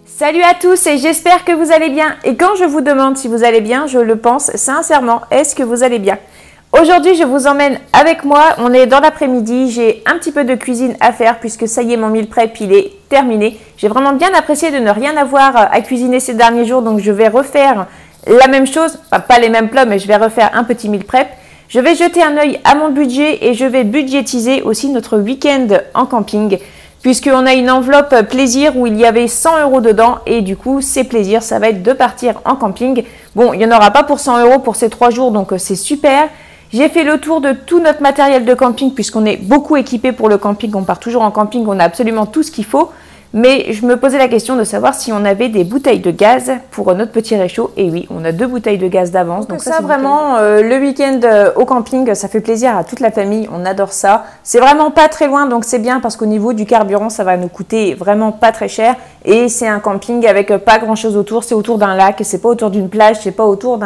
Salut à tous et j'espère que vous allez bien. Et quand je vous demande si vous allez bien, je le pense sincèrement, est-ce que vous allez bien? Aujourd'hui, je vous emmène avec moi, on est dans l'après-midi, j'ai un petit peu de cuisine à faire puisque ça y est, mon meal prep, il est terminé. J'ai vraiment bien apprécié de ne rien avoir à cuisiner ces derniers jours, donc je vais refaire la même chose, enfin, pas les mêmes plats, mais je vais refaire un petit meal prep. Je vais jeter un œil à mon budget et je vais budgétiser aussi notre week-end en camping. Puisqu'on a une enveloppe plaisir où il y avait 100 € dedans et du coup, c'est plaisir, ça va être de partir en camping. Bon, il n'y en aura pas pour 100 € pour ces 3 jours, donc c'est super. J'ai fait le tour de tout notre matériel de camping puisqu'on est beaucoup équipé pour le camping, on part toujours en camping, on a absolument tout ce qu'il faut. Mais je me posais la question de savoir si on avait des bouteilles de gaz pour notre petit réchaud. Et oui, on a 2 bouteilles de gaz d'avance. Donc ça vraiment, le week-end au camping, ça fait plaisir à toute la famille. On adore ça. C'est vraiment pas très loin, donc c'est bien parce qu'au niveau du carburant, ça va nous coûter vraiment pas très cher. Et c'est un camping avec pas grand-chose autour. C'est autour d'un lac, c'est pas autour d'une plage, c'est pas autour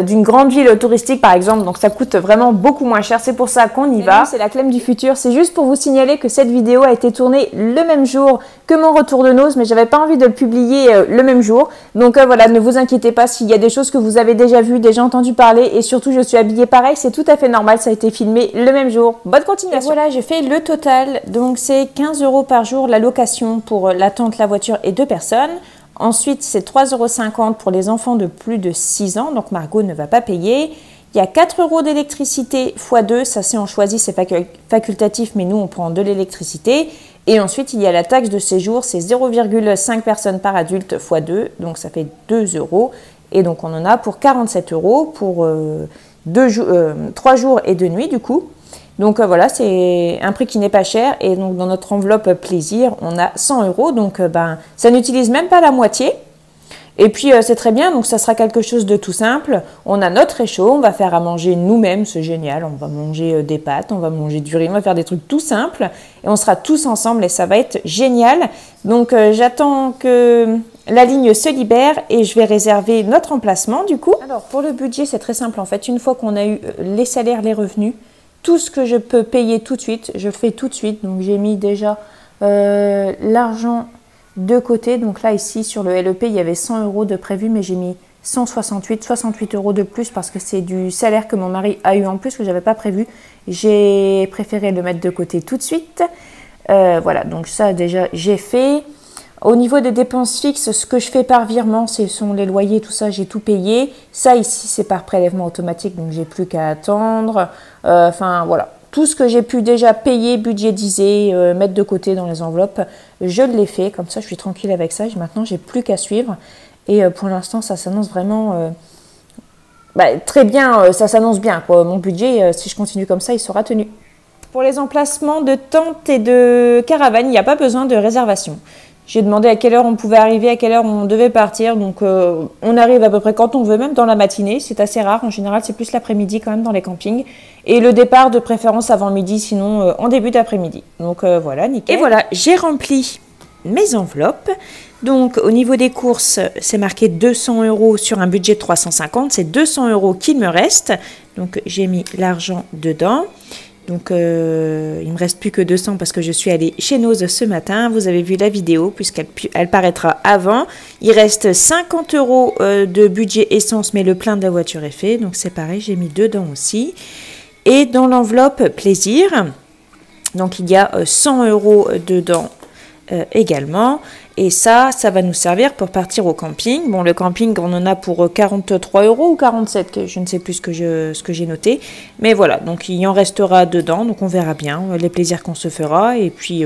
d'une grande ville touristique par exemple, donc ça coûte vraiment beaucoup moins cher, c'est pour ça qu'on y va. C'est la Clem du futur, c'est juste pour vous signaler que cette vidéo a été tournée le même jour que mon retour de noces, mais j'avais pas envie de le publier le même jour, donc voilà, ne vous inquiétez pas s'il y a des choses que vous avez déjà vues, déjà entendu parler, et surtout je suis habillée pareil, c'est tout à fait normal, ça a été filmé le même jour. Bonne continuation. Et voilà, j'ai fait le total, donc c'est 15 € par jour la location pour la tente, la voiture et 2 personnes. Ensuite, c'est 3,50 € pour les enfants de plus de 6 ans, donc Margot ne va pas payer. Il y a 4 € d'électricité x 2, ça c'est on choisit, c'est facultatif, mais nous on prend de l'électricité. Et ensuite, il y a la taxe de séjour, c'est 0,5 personnes par adulte x 2, donc ça fait 2 €. Et donc on en a pour 47 € pour 3 jours et 2 nuits du coup. Donc voilà, c'est un prix qui n'est pas cher et donc dans notre enveloppe plaisir, on a 100 €, donc ça n'utilise même pas la moitié. Et puis c'est très bien, donc ça sera quelque chose de tout simple. On a notre réchaud, on va faire à manger nous-mêmes, c'est génial. On va manger des pâtes, on va manger du riz, on va faire des trucs tout simples et on sera tous ensemble et ça va être génial. Donc j'attends que la ligne se libère et je vais réserver notre emplacement du coup. Alors pour le budget, c'est très simple en fait. Une fois qu'on a eu les salaires, les revenus, tout ce que je peux payer tout de suite, je fais tout de suite. Donc j'ai mis déjà l'argent de côté. Donc là ici sur le LEP, il y avait 100 € de prévu, mais j'ai mis 68 € de plus parce que c'est du salaire que mon mari a eu en plus que j'avais pas prévu. J'ai préféré le mettre de côté tout de suite. Voilà, donc ça déjà j'ai fait. Au niveau des dépenses fixes, ce que je fais par virement, ce sont les loyers, tout ça, j'ai tout payé. Ça ici, c'est par prélèvement automatique, donc j'ai plus qu'à attendre. Enfin voilà, tout ce que j'ai pu déjà payer, budgétiser, mettre de côté dans les enveloppes, je l'ai fait. Comme ça, je suis tranquille avec ça. Maintenant, j'ai plus qu'à suivre. Et pour l'instant, ça s'annonce vraiment très bien. Ça s'annonce bien, quoi. Mon budget, si je continue comme ça, il sera tenu. Pour les emplacements de tentes et de caravanes, il n'y a pas besoin de réservation. J'ai demandé à quelle heure on pouvait arriver, à quelle heure on devait partir. Donc, on arrive à peu près quand on veut, même dans la matinée. C'est assez rare. En général, c'est plus l'après-midi quand même dans les campings. Et le départ de préférence avant midi, sinon en début d'après-midi. Donc, voilà, nickel. Et voilà, j'ai rempli mes enveloppes. Donc, au niveau des courses, c'est marqué 200 € sur un budget de 350. C'est 200 € qu'il me reste. Donc, j'ai mis l'argent dedans. Donc, il ne me reste plus que 200 parce que je suis allée chez Noz ce matin. Vous avez vu la vidéo puisqu'elle paraîtra avant. Il reste 50 € de budget essence, mais le plein de la voiture est fait. Donc, c'est pareil, j'ai mis dedans aussi. Et dans l'enveloppe plaisir, donc il y a 100 € dedans également. Et ça va nous servir pour partir au camping. Bon, le camping, on en a pour 43 € ou 47, je ne sais plus ce que j'ai noté. Mais voilà, donc il en restera dedans, donc on verra bien les plaisirs qu'on se fera. Et puis,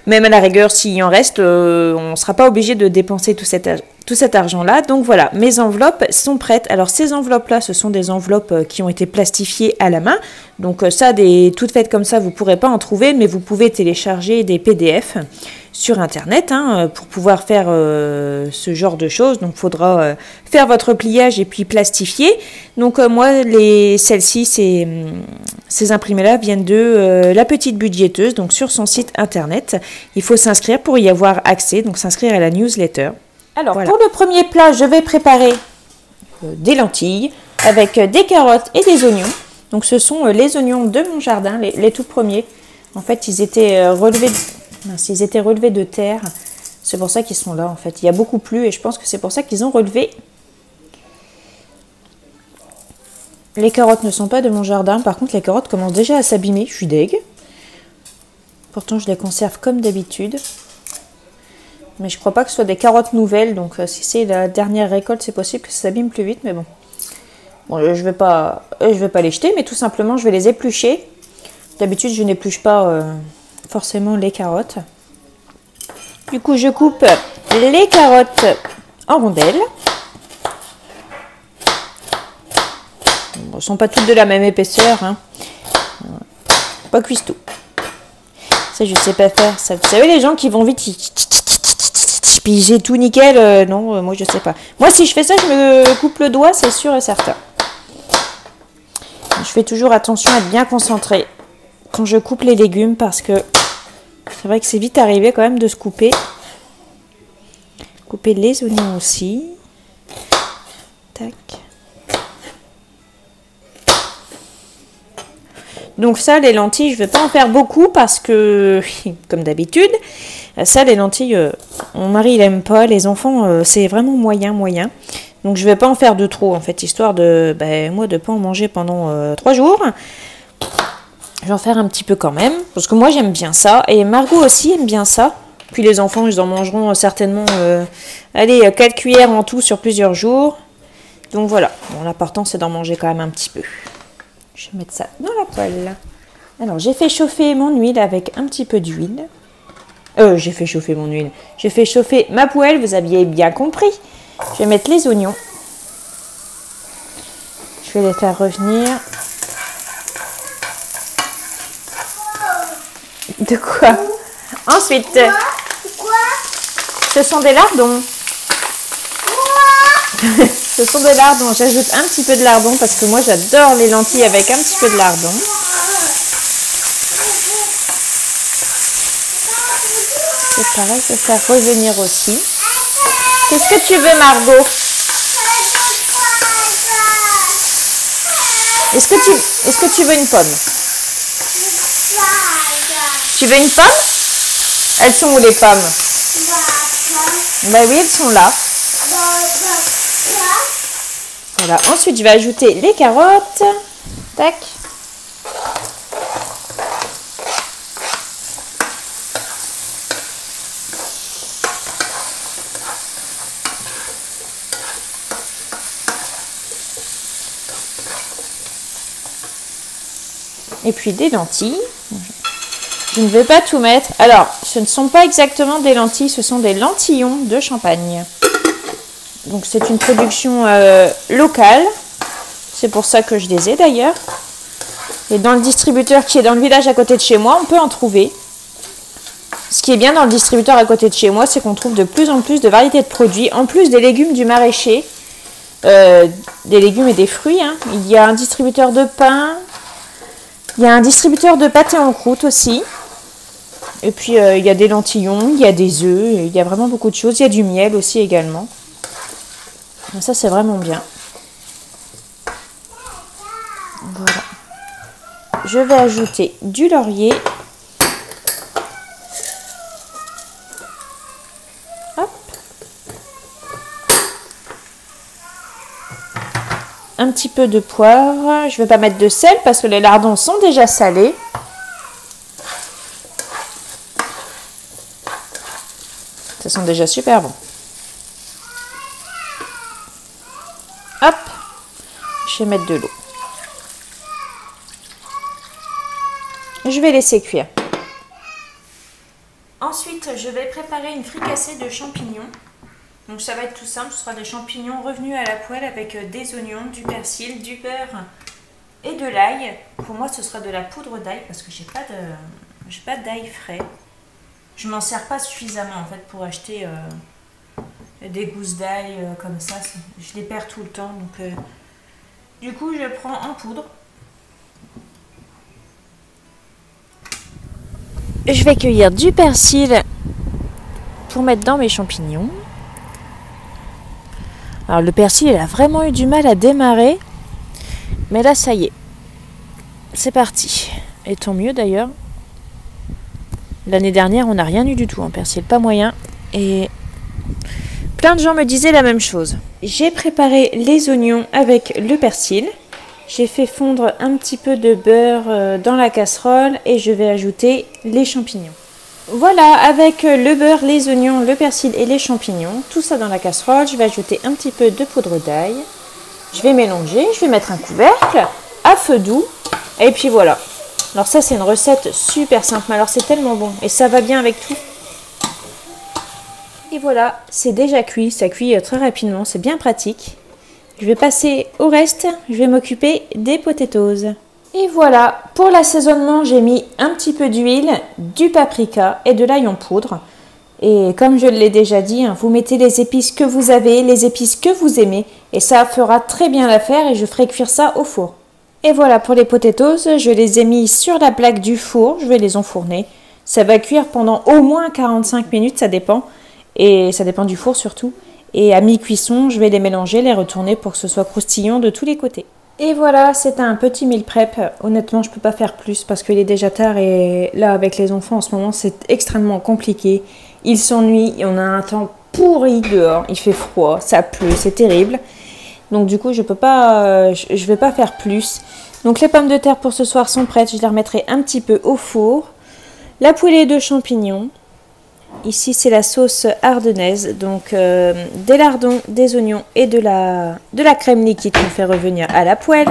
même à la rigueur, s'il en reste, on ne sera pas obligé de dépenser tout cet argent-là. Donc voilà, mes enveloppes sont prêtes. Alors ces enveloppes-là, ce sont des enveloppes qui ont été plastifiées à la main. Donc ça, toutes faites comme ça, vous ne pourrez pas en trouver, mais vous pouvez télécharger des PDF sur internet pour pouvoir faire ce genre de choses. Donc il faudra faire votre pliage et puis plastifier. Donc moi celles-ci, ces imprimés-là viennent de la petite budgéteuse, donc sur son site internet. Il faut s'inscrire pour y avoir accès, donc s'inscrire à la newsletter. Alors voilà. Pour le premier plat, je vais préparer des lentilles avec des carottes et des oignons. Donc ce sont les oignons de mon jardin, les tout premiers. En fait, ils étaient relevés de terre C'est pour ça qu'ils sont là en fait. Il y a beaucoup plu et je pense que c'est pour ça qu'ils ont relevé. Les carottes ne sont pas de mon jardin. Par contre, les carottes commencent déjà à s'abîmer. Je suis deg. Pourtant, je les conserve comme d'habitude. Mais je crois pas que ce soit des carottes nouvelles. Donc, si c'est la dernière récolte, c'est possible que ça s'abîme plus vite. Mais bon. Bon, je vais pas les jeter, mais tout simplement, je vais les éplucher. D'habitude, je n'épluche pas forcément les carottes. Du coup, je coupe les carottes en rondelles. Elles ne sont pas toutes de la même épaisseur. Hein. Pas cuistot. Ça, je sais pas faire. Ça, vous savez, les gens qui vont vite, puis j'ai tout nickel. Non, moi, je sais pas. Moi, si je fais ça, je me coupe le doigt, c'est sûr et certain. Je fais toujours attention à être bien concentrée quand je coupe les légumes parce que c'est vrai que c'est vite arrivé quand même de se couper. Couper les oignons aussi. Tac. Donc ça, les lentilles, je ne vais pas en faire beaucoup parce que, comme d'habitude, ça, les lentilles, mon mari, il n'aime pas. Les enfants, c'est vraiment moyen. Donc je ne vais pas en faire de trop, en fait, histoire de, moi, de ne pas en manger pendant 3 jours. Je vais en faire un petit peu quand même, parce que moi, j'aime bien ça. Et Margot aussi aime bien ça. Puis les enfants, ils en mangeront certainement, 4 cuillères en tout sur plusieurs jours. Donc voilà. Bon, l'important, c'est d'en manger quand même un petit peu. Je vais mettre ça dans la poêle. Alors, j'ai fait chauffer mon huile avec un petit peu d'huile. J'ai fait chauffer mon huile. J'ai fait chauffer ma poêle, vous aviez bien compris. Je vais mettre les oignons. Je vais les faire revenir. De quoi? Ensuite, ce sont des lardons. Ce sont des lardons. J'ajoute un petit peu de lardon parce que moi j'adore les lentilles avec un petit peu de lardon. C'est pareil, je vais faire revenir aussi. Qu'est-ce que tu veux, Margot? Est-ce que tu veux une pomme? Tu veux une pomme? Elles sont où les pommes? Ben oui, elles sont là. Voilà. Ensuite, je vais ajouter les carottes. Tac. Et puis des lentilles. Je ne vais pas tout mettre. Alors, ce ne sont pas exactement des lentilles, ce sont des lentillons de Champagne. Donc c'est une production locale. C'est pour ça que je les ai d'ailleurs. Et dans le distributeur qui est dans le village à côté de chez moi, on peut en trouver. Ce qui est bien dans le distributeur à côté de chez moi, c'est qu'on trouve de plus en plus de variétés de produits. En plus des légumes du maraîcher, des légumes et des fruits. Hein. Il y a un distributeur de pain. Il y a un distributeur de pâté en croûte aussi. Et puis il y a des lentillons, il y a des œufs, il y a vraiment beaucoup de choses. Il y a du miel aussi également. Donc ça c'est vraiment bien. Voilà. Je vais ajouter du laurier. Hop. Un petit peu de poivre. Je ne vais pas mettre de sel parce que les lardons sont déjà salés. Ça sent déjà super bon. Hop. Je vais mettre de l'eau. Je vais laisser cuire. Ensuite, je vais préparer une fricassée de champignons. Donc ça va être tout simple, ce sera des champignons revenus à la poêle avec des oignons, du persil, du beurre et de l'ail. Pour moi, ce sera de la poudre d'ail parce que j'ai pas d'ail frais. Je m'en sers pas suffisamment en fait pour acheter des gousses d'ail comme ça. Je les perds tout le temps. Donc, du coup, je prends en poudre. Je vais cueillir du persil pour mettre dans mes champignons. Alors le persil, il a vraiment eu du mal à démarrer. Mais là, ça y est. C'est parti. Et tant mieux d'ailleurs. L'année dernière, on n'a rien eu du tout en persil. Pas moyen. Et plein de gens me disaient la même chose. J'ai préparé les oignons avec le persil. J'ai fait fondre un petit peu de beurre dans la casserole et je vais ajouter les champignons. Voilà, avec le beurre, les oignons, le persil et les champignons, tout ça dans la casserole, je vais ajouter un petit peu de poudre d'ail. Je vais mélanger, je vais mettre un couvercle à feu doux et puis voilà. Alors ça c'est une recette super simple, mais alors c'est tellement bon et ça va bien avec tout. Et voilà, c'est déjà cuit, ça cuit très rapidement, c'est bien pratique. Je vais passer au reste, je vais m'occuper des potatoes. Et voilà, pour l'assaisonnement, j'ai mis un petit peu d'huile, du paprika et de l'ail en poudre. Et comme je l'ai déjà dit, vous mettez les épices que vous avez, les épices que vous aimez, et ça fera très bien l'affaire et je ferai cuire ça au four. Et voilà pour les potatoes, je les ai mis sur la plaque du four, je vais les enfourner. Ça va cuire pendant au moins 45 minutes, ça dépend, et ça dépend du four surtout. Et à mi-cuisson, je vais les mélanger, les retourner pour que ce soit croustillant de tous les côtés. Et voilà, c'est un petit meal prep. Honnêtement, je ne peux pas faire plus parce qu'il est déjà tard et là, avec les enfants en ce moment, c'est extrêmement compliqué. Ils s'ennuient et on a un temps pourri dehors. Il fait froid, ça pleut, c'est terrible. Donc du coup, je peux pas, je vais pas faire plus. Donc les pommes de terre pour ce soir sont prêtes. Je les remettrai un petit peu au four. La poêlée de champignons. Ici, c'est la sauce ardennaise, donc des lardons, des oignons et de la crème liquide qu'on fait revenir à la poêle.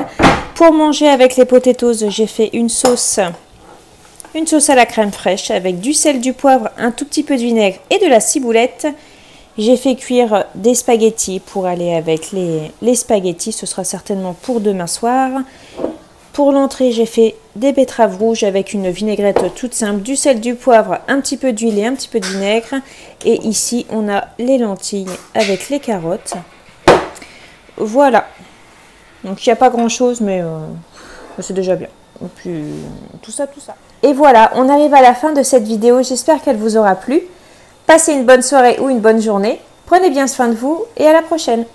Pour manger avec les potatoes, j'ai fait une sauce à la crème fraîche avec du sel, du poivre, un tout petit peu de vinaigre et de la ciboulette. J'ai fait cuire des spaghettis pour aller avec les spaghettis, ce sera certainement pour demain soir. Pour l'entrée, j'ai fait des betteraves rouges avec une vinaigrette toute simple, du sel, du poivre, un petit peu d'huile et un petit peu de vinaigre. Et ici, on a les lentilles avec les carottes. Voilà. Donc, il n'y a pas grand-chose, mais c'est déjà bien. Et puis, tout ça. Et voilà, on arrive à la fin de cette vidéo. J'espère qu'elle vous aura plu. Passez une bonne soirée ou une bonne journée. Prenez bien soin de vous et à la prochaine.